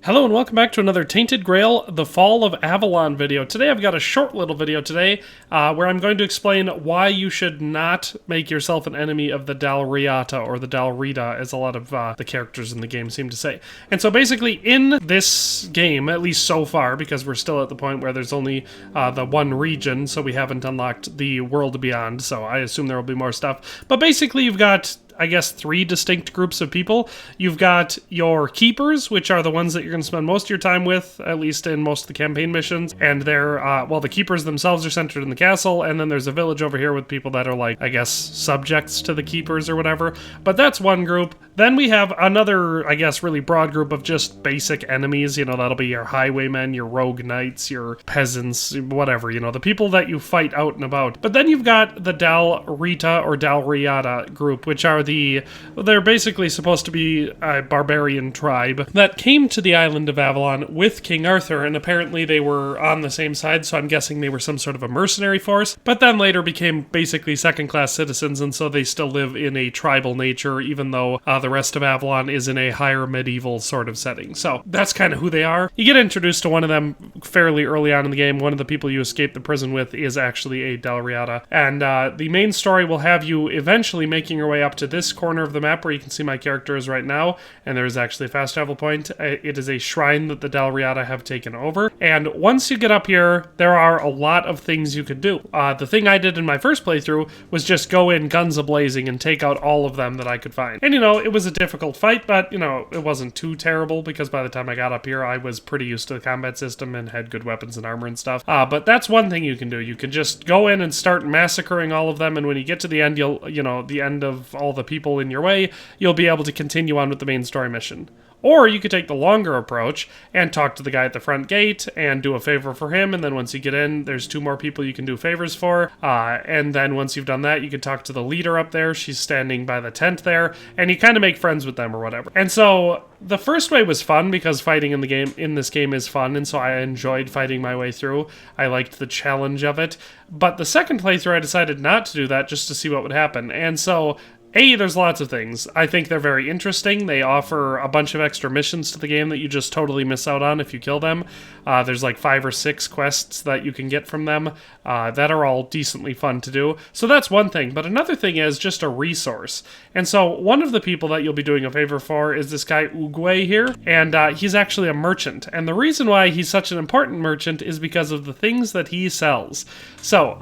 Hello and welcome back to another Tainted Grail, The Fall of Avalon video. Today I've got a short little video today where I'm going to explain why you should not make yourself an enemy of the Dal Riata, or the Dal Riata, as a lot of the characters in the game seem to say. And so basically in this game, at least so far, because we're still at the point where there's only the one region, so we haven't unlocked the world beyond, so I assume there will be more stuff. But basically you've got, I guess, three distinct groups of people. You've got your keepers, which are the ones that you're going to spend most of your time with, at least in most of the campaign missions. And they're, well, the keepers themselves are centered in the castle, and then there's a village over here with people that are like, I guess, subjects to the keepers or whatever. But that's one group. Then we have another, I guess, really broad group of just basic enemies. You know, that'll be your highwaymen, your rogue knights, your peasants, whatever, you know, the people that you fight out and about. But then you've got the Dal Riata or Dal Riata group, which are they're basically supposed to be a barbarian tribe that came to the island of Avalon with King Arthur, and apparently they were on the same side, so I'm guessing they were some sort of a mercenary force, but then later became basically second-class citizens, and so they still live in a tribal nature, even though the rest of Avalon is in a higher medieval sort of setting. So that's kind of who they are. You get introduced to one of them fairly early on in the game. One of the people you escape the prison with is actually a Dal Riata, and the main story will have you eventually making your way up to this corner of the map where you can see my character is right now, and there is actually a fast travel point. It is a shrine that the Dal Riata have taken over, and once you get up here, there are a lot of things you could do. The thing I did in my first playthrough was just go in guns a-blazing and take out all of them that I could find. And you know, it was a difficult fight, but you know, it wasn't too terrible because by the time I got up here, I was pretty used to the combat system and had good weapons and armor and stuff. But that's one thing you can do. You can just go in and start massacring all of them, and when you get to the end, the end of all the people in your way, you'll be able to continue on with the main story mission. Or you could take the longer approach and talk to the guy at the front gate and do a favor for him, and then once you get in, there's two more people you can do favors for, and then once you've done that, you can talk to the leader up there. She's standing by the tent there, and you kind of make friends with them or whatever. And so the first way was fun because fighting in this game is fun, and so I enjoyed fighting my way through. I liked the challenge of it. But the second playthrough, I decided not to do that just to see what would happen. And so there's lots of things. I think they're very interesting. They offer a bunch of extra missions to the game that you just totally miss out on if you kill them. There's like 5 or 6 quests that you can get from them that are all decently fun to do. So that's one thing. But another thing is just a resource. And so one of the people that you'll be doing a favor for is this guy Ugwe here. And he's actually a merchant. And the reason why he's such an important merchant is because of the things that he sells. So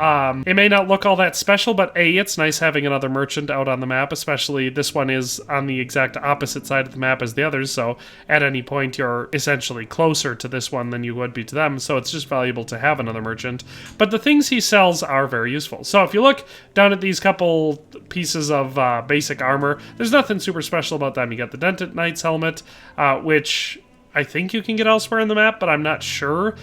it may not look all that special, but it's nice having another merchant out on the map. Especially this one is on the exact opposite side of the map as the others, so at any point you're essentially closer to this one than you would be to them, so it's just valuable to have another merchant. But the things he sells are very useful. So if you look down at these couple pieces of basic armor, there's nothing super special about them. You got the Dented Knight's helmet, which I think you can get elsewhere in the map, but I'm not sure.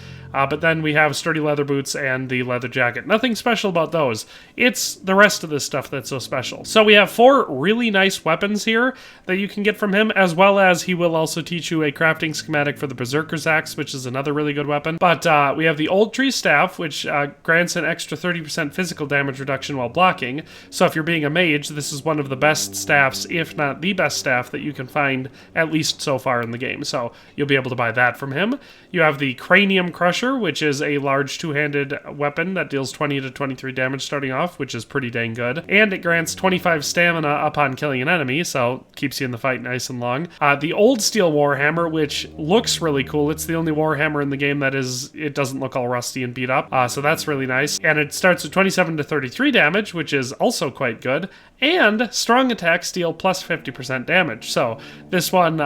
But then we have sturdy leather boots and the leather jacket. Nothing special about those. It's the rest of this stuff that's so special. So we have 4 really nice weapons here that you can get from him, as well as he will also teach you a crafting schematic for the Berserker's Axe, which is another really good weapon. But we have the Old Tree Staff, which grants an extra 30% physical damage reduction while blocking. So if you're being a mage, this is one of the best staffs, if not the best staff, that you can find, at least so far in the game. So you'll be able to buy that from him. You have the Cranium Crusher, which is a large two-handed weapon that deals 20 to 23 damage starting off, which is pretty dang good. And it grants 25 stamina upon killing an enemy, so keeps you in the fight nice and long. The Old Steel Warhammer, which looks really cool. It's the only Warhammer in the game that it doesn't look all rusty and beat up, so that's really nice. And it starts with 27 to 33 damage, which is also quite good. And strong attacks deal plus 50% damage. So this one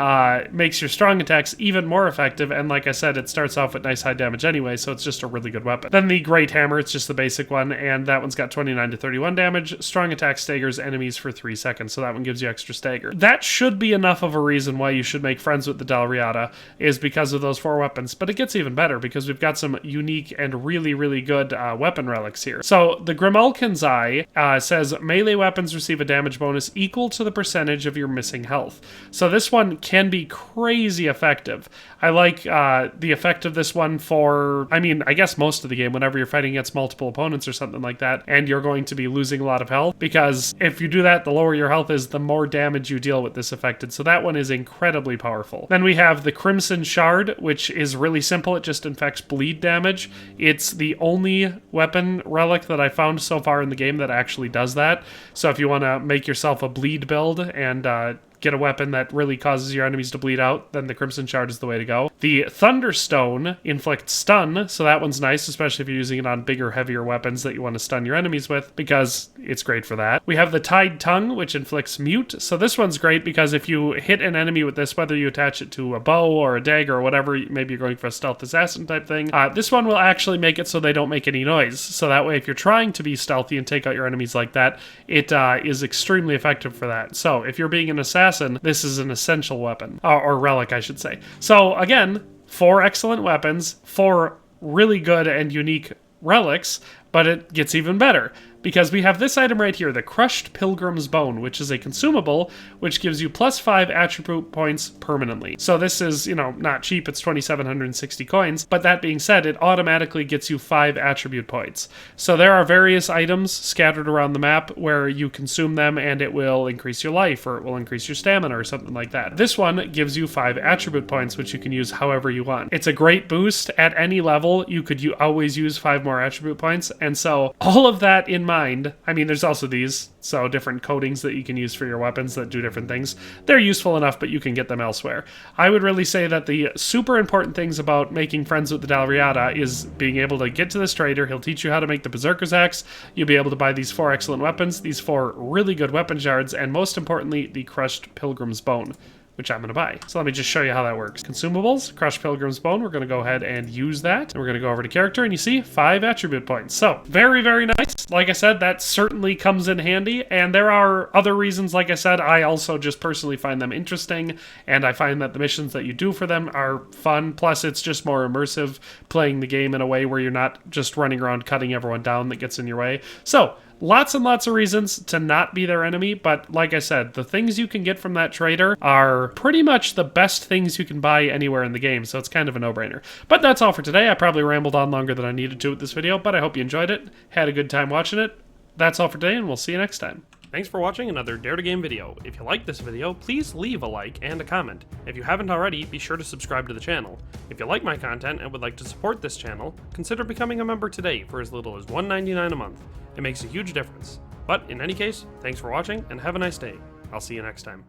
makes your strong attacks even more effective, and like I said, it starts off with nice high damage anyway, so it's just a really good weapon. Then the Great Hammer, it's just the basic one, and that one's got 29 to 31 damage. Strong attack staggers enemies for 3 seconds, so that one gives you extra stagger. That should be enough of a reason why you should make friends with the Dal Riata, is because of those 4 weapons, but it gets even better because we've got some unique and really, really good weapon relics here. So the Grimalkin's Eye says melee weapons receive a damage bonus equal to the percentage of your missing health. So this one can be crazy effective. I like the effect of this one for for, I mean, I guess most of the game whenever you're fighting against multiple opponents or something like that, and you're going to be losing a lot of health, because if you do that, the lower your health is, the more damage you deal with this affected. So that one is incredibly powerful. Then we have the Crimson Shard, which is really simple. It just inflicts bleed damage. It's the only weapon relic that I found so far in the game that actually does that. So if you want to make yourself a bleed build and get a weapon that really causes your enemies to bleed out, then the Crimson Shard is the way to go. The Thunderstone inflicts stun, so that one's nice, especially if you're using it on bigger, heavier weapons that you want to stun your enemies with, because it's great for that. We have the Tied Tongue, which inflicts mute, so this one's great because if you hit an enemy with this, whether you attach it to a bow or a dagger or whatever, maybe you're going for a stealth assassin type thing, this one will actually make it so they don't make any noise. So that way, if you're trying to be stealthy and take out your enemies like that, it is extremely effective for that. So if you're being an assassin, this is an essential weapon, or relic, I should say. So again, 4 excellent weapons, 4 really good and unique relics, but it gets even better, because we have this item right here, the Crushed Pilgrim's Bone, which is a consumable, which gives you +5 attribute points permanently. So this is, you know, not cheap, it's 2,760 coins, but that being said, it automatically gets you 5 attribute points. So there are various items scattered around the map where you consume them and it will increase your life, or it will increase your stamina, or something like that. This one gives you 5 attribute points, which you can use however you want. It's a great boost. At any level, you could always use 5 more attribute points, and so all of that in mind, I mean, there's also these, so different coatings that you can use for your weapons that do different things. They're useful enough, but you can get them elsewhere. I would really say that the super important things about making friends with the Dal Riata is being able to get to this trader. He'll teach you how to make the Berserker's Axe. You'll be able to buy these 4 excellent weapons, these 4 really good weapon shards, and most importantly, the Crushed Pilgrim's Bone, which I'm going to buy. So let me just show you how that works. Consumables, Crushed Pilgrim's Bone, we're going to go ahead and use that. And we're going to go over to character, and you see 5 attribute points. So very, very nice. Like I said, that certainly comes in handy. And there are other reasons, like I said, I also just personally find them interesting. And I find that the missions that you do for them are fun. Plus, it's just more immersive playing the game in a way where you're not just running around cutting everyone down that gets in your way. So lots and lots of reasons to not be their enemy, but like I said, the things you can get from that trader are pretty much the best things you can buy anywhere in the game, so it's kind of a no-brainer. But that's all for today. I probably rambled on longer than I needed to with this video, but I hope you enjoyed it, had a good time watching it. That's all for today, and we'll see you next time. Thanks for watching another Dare to Game video. If you liked this video, please leave a like and a comment. If you haven't already, be sure to subscribe to the channel. If you like my content and would like to support this channel, consider becoming a member today for as little as $1.99 a month. It makes a huge difference. But in any case, thanks for watching and have a nice day. I'll see you next time.